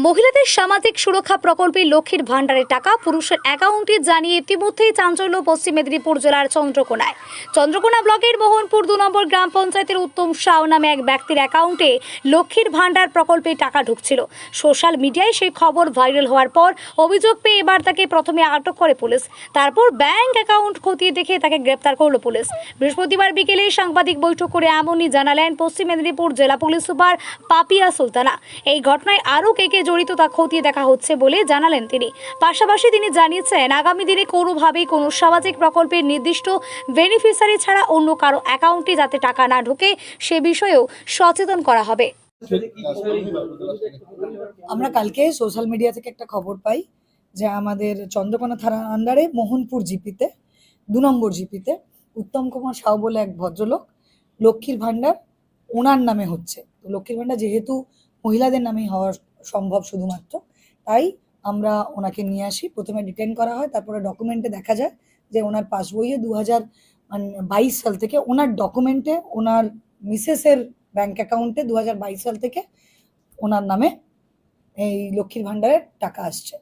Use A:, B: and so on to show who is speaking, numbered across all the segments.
A: মহিলাদের সামাজিক সুরক্ষা প্রকল্পে লক্ষ্মীর ভাণ্ডারের টাকা পুরুষের অ্যাকাউন্টে জানিয়ে ইতিমধ্যেই চাঞ্চল্য পশ্চিম মেদিনীপুর জেলার চন্দ্রকোনা ব্লকের মোহনপুর 2 নম্বর গ্রাম পঞ্চায়েতের উত্তম সাউ নামে এক ব্যক্তির অ্যাকাউন্টে লক্ষ্মীর ভাণ্ডার প্রকল্পে টাকা ঢুকছিল। সোশ্যাল মিডিয়ায় সেই খবর ভাইরাল হওয়ার পর অভিযোগ পেয়ে এবার তাকে প্রথমে আটক করে পুলিশ, তারপর ব্যাংক অ্যাকাউন্ট খতিয়ে দেখে তাকে গ্রেপ্তার করল পুলিশ। বৃহস্পতিবার বিকেলে সাংবাদিক বৈঠক করে এমনই জানালেন পশ্চিম মেদিনীপুর জেলা পুলিশ সুপার পাপিয়া সুলতানা। এই ঘটনায় আরও কে জড়িত তা খতিয়ে দেখা হচ্ছে বলে জানালেন তিনি। পাশাপাশি তিনি জানিয়েছেন আগামী দিনে কোনোভাবেই কোনো সামাজিক প্রকল্পের নির্দিষ্ট বেনিফিশিয়ারি ছাড়া অন্য কারো অ্যাকাউন্টে যাতে টাকা না ঢোকে সে বিষয়েও সচেতন করা হবে।
B: আমরা কালকে সোশ্যাল মিডিয়া থেকে একটা খবর পাই যে আমাদের চন্দ্রকোনা থানার আন্ডারে মোহনপুর জিপিতে 2 নম্বর জিপিতে উত্তম কুমার সাউ বলে এক ভদ্রলোক লক্ষ্মীর ভাণ্ডার ওনার নামে হচ্ছে। তো লক্ষ্মীর ভাণ্ডার যেহেতু মহিলাদের নামেই হওয়া সম্ভব শুধুমাত্র, তাই আমরা ওনাকে নিয়ে আসি। প্রথমে ডিটেইন করা হয়, তারপরে ডকুমেন্টে দেখা যায় যে ওনার পাসবইয়ে 2022 সাল থেকে ওনার ডকুমেন্টে ওনার মিসেসের ব্যাংক অ্যাকাউন্টে 2022 সাল থেকে ওনার নামে এই লক্ষ্মীর ভাণ্ডারের টাকা আসছে।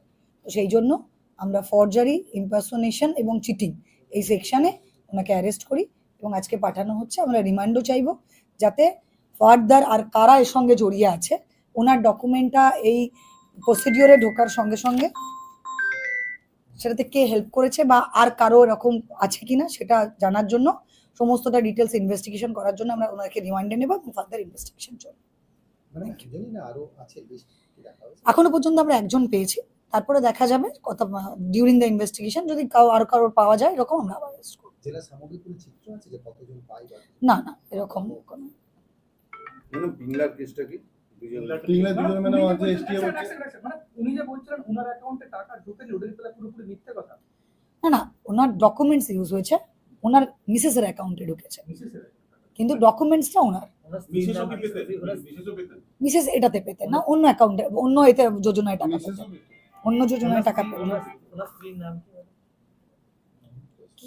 B: তো সেই জন্য আমরা ফরজারি, ইম্পারসোনেশন এবং চিটিং এই সেকশানে ওনাকে অ্যারেস্ট করি এবং আজকে পাঠানো হচ্ছে। আমরা রিমান্ডও চাইব যাতে ফার্দার আর কারা এর সঙ্গে জড়িয়ে আছে, ওনার ডকুমেন্টটা এই প্রসিডিওরে ঢোকার সঙ্গে সঙ্গে সেটাতে কে হেল্প করেছে বা আর কারো এরকম আছে কিনা সেটা জানার জন্য সমস্তটা ডিটেলস ইনভেস্টিগেশন করার জন্য আমরা ওনাকে রিমান্ডে নেব এবং ফার্দার ইনভেস্টিগেশন চলবে। এখনো পর্যন্ত আমরা একজন পেয়েছি, তারপরে দেখা যাবে কথা ডিউরিং দ্য ইনভেস্টিগেশন যদি আরো কারোর পাওয়া যায় এরকম আমরা আবার অ্যারেস্ট করব।
C: জেলা সামগ্রিক কোনো চিত্র আছে যে কতজন পাই বা
B: না এরকম কোনো
C: মানে বিংলার কেসটা কি
D: মানে আছে এসটিএ
E: মানে উনি যে বলছিলেন ওনার অ্যাকাউন্টে টাকা ঢুকেনি, ওটা কি পুরোপুরি মিথ্যে কথা?
B: না ওনার ডকুমেন্টস ইউজ হয়েছে, ওনার মিসেসের অ্যাকাউন্টে ঢুকেছে, কিন্তু ডকুমেন্টসটা ওনার মিসেস এটাতে পেতেন না, অন্য অ্যাকাউন্টে অন্য এতে যোজনায় টাকা পেতেন, অন্য যোজনায় টাকা পেতেন।
E: ওনার স্ত্রীর নাম
B: কি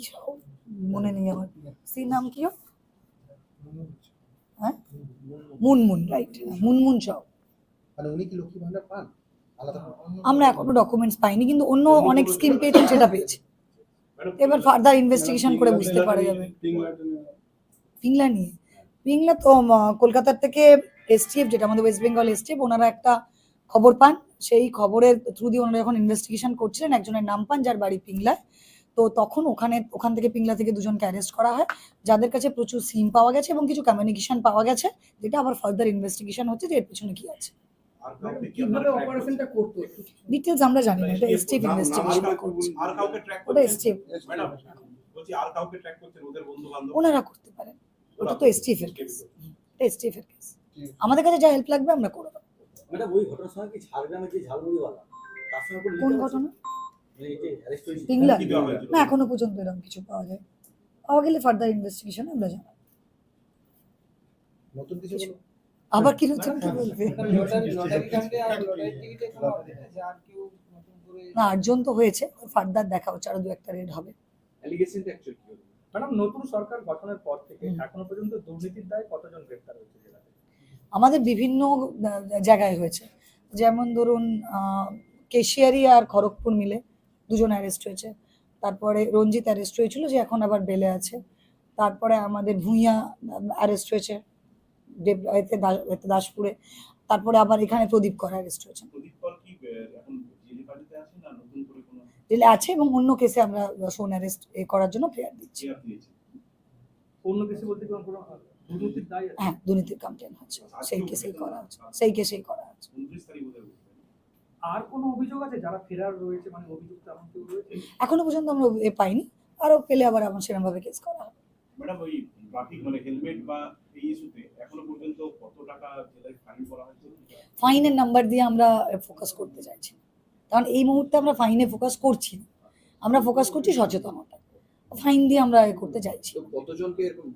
B: মনে নেই আমার, স্ত্রীর নাম কি? হ্যাঁ মুনমুন, রাইট, মুনমুন সাউ।
C: মানে উনি কি লক্ষ্মী ভাণ্ডার পান আলাদা?
B: আমরা এখনো ডকুমেন্টস পাইনি, কিন্তু অন্য অনেক স্কিম পেয়েছেন সেটা পেয়েছি। এবার ফার্দার ইনভেস্টিগেশন করে বুঝতে পারা যাবে। পিংলা তো কলকাতার থেকে এসটিএফ, যেটা আমাদের ওয়েস্ট বেঙ্গল এসটিএফ, ওনারা একটা খবর পান, সেই খবরের থ্রু দিয়ে ওনারা যখন ইনভেস্টিগেশন করছিলেন একজনের নাম পান যার বাড়ি পিংলায়। তো তখন ওখান থেকে পিংলা থেকে দুজনকে অ্যারেস্ট করা হয়, যাদের কাছে প্রচুর সিম পাওয়া গেছে এবং কিছু কমিউনিকেশন পাওয়া গেছে, যেটা আবার ফার্দার ইনভেস্টিগেশন হচ্ছে যে এর পিছনে কি আছে।
E: কিভাবে অপারেশনটা করতে
B: ডিটেইলস আমরা জানি না, এটা এসটিএফ ইনভেস্টিগেশন করছে।
D: আর কাউকে ট্র্যাক
B: ওটা এসটিএফ
D: ম্যাডাম বলছি আর কাউকে ট্র্যাক করছেন ওদের বন্ধু বান্ধব
B: ওনারা করতে পারেন, ওটা তো এসটিএফ এর কেস, এটা এসটিএফ এর কেস। আমাদের কাছে যা হেল্প লাগবে আমরা করে দেবো।
F: ম্যাডাম ওই ঘটনার সময় কি ঝাড়গ্রামে যে ঝালমুড়িওয়ালা তার সঙ্গে কোনো
B: কোন
F: link আছে?
B: ঘটনা?
F: মানে এই যে অ্যারেস্ট হয়েছে
B: পিংলা?
D: কি দেওয়া হয়েছিল?
B: না এখনো পর্যন্ত এরকম কিছু পাওয়া গেলে ফার্দার ইনভেস্টিগেশন আমরা জানাবো।
C: নতুন কিছু বলো।
B: আবার কি নতুন কি বলবে? না 8 জন তো হয়েছে, ফার্দার দেখা হচ্ছে, আরো 2-1টা রেড হবে।
F: অ্যালিগেশনটা অ্যাকচুয়ালি কি হলো?
E: ম্যাডাম নতুন সরকার গঠনের পর থেকে এখনো পর্যন্ত দুর্নীতির দায়ে কতজন গ্রেফতার হয়েছে জেলাতে?
B: আমাদের বিভিন্ন জায়গায় হয়েছে, যেমন ধরুন কেশিয়ারি আর খড়গপুর মিলে 2 জন অ্যারেস্ট হয়েছে। তারপরে রঞ্জিত অ্যারেস্ট হয়েছিল, যে এখন আবার বেলে আছে। তারপরে আমাদের ভুঁইয়া অ্যারেস্ট হয়েছে দাসপুরে। তারপরে আবার এখানে প্রদীপ কর অ্যারেস্ট হয়েছে,
D: প্রদীপ কর কি এখন জেলে বাড়িতে আছে না নতুন করে কোনো
B: জেলে আছে, এবং অন্য কেসে আমরা শোন অ্যারেস্ট করার জন্য প্রেয়ার দিচ্ছি।
D: চেয়ার দিয়েছে?
E: অন্য কিছু বলতে কোনো দুর্নীতির দায় আছে?
B: হ্যাঁ দুর্নীতির কমপ্লেন হচ্ছে, সেই কেসেই করা হচ্ছে, সেই কেসেই করা হচ্ছে।
D: 29 তারিখ বোধহয় বলছেন।
E: আর কোনো অভিযোগ আছে যারা ফেরার রয়েছে, মানে অভিযুক্ত এমন কেউ রয়েছে?
B: এখনো পর্যন্ত আমরা পাইনি, আরো পেলে আবার আমার সেরকমভাবে কেস করা হবে।
D: ম্যাডাম ওই ট্রাফিক মানে হেলমেট বা এই ইস্যুতে এখনো পর্যন্ত কত টাকা জেলায় ফাইন করা হয়েছে?
B: ফাইনের নাম্বার দিয়ে আমরা ফোকাস করতে চাইছি না, কারণ এই মুহূর্তে আমরা ফাইনে ফোকাস করছি না, আমরা ফোকাস করছি সচেতনতা। ফাইন দিয়ে আমরা করতে চাইছি।
C: কতজনকে এরকম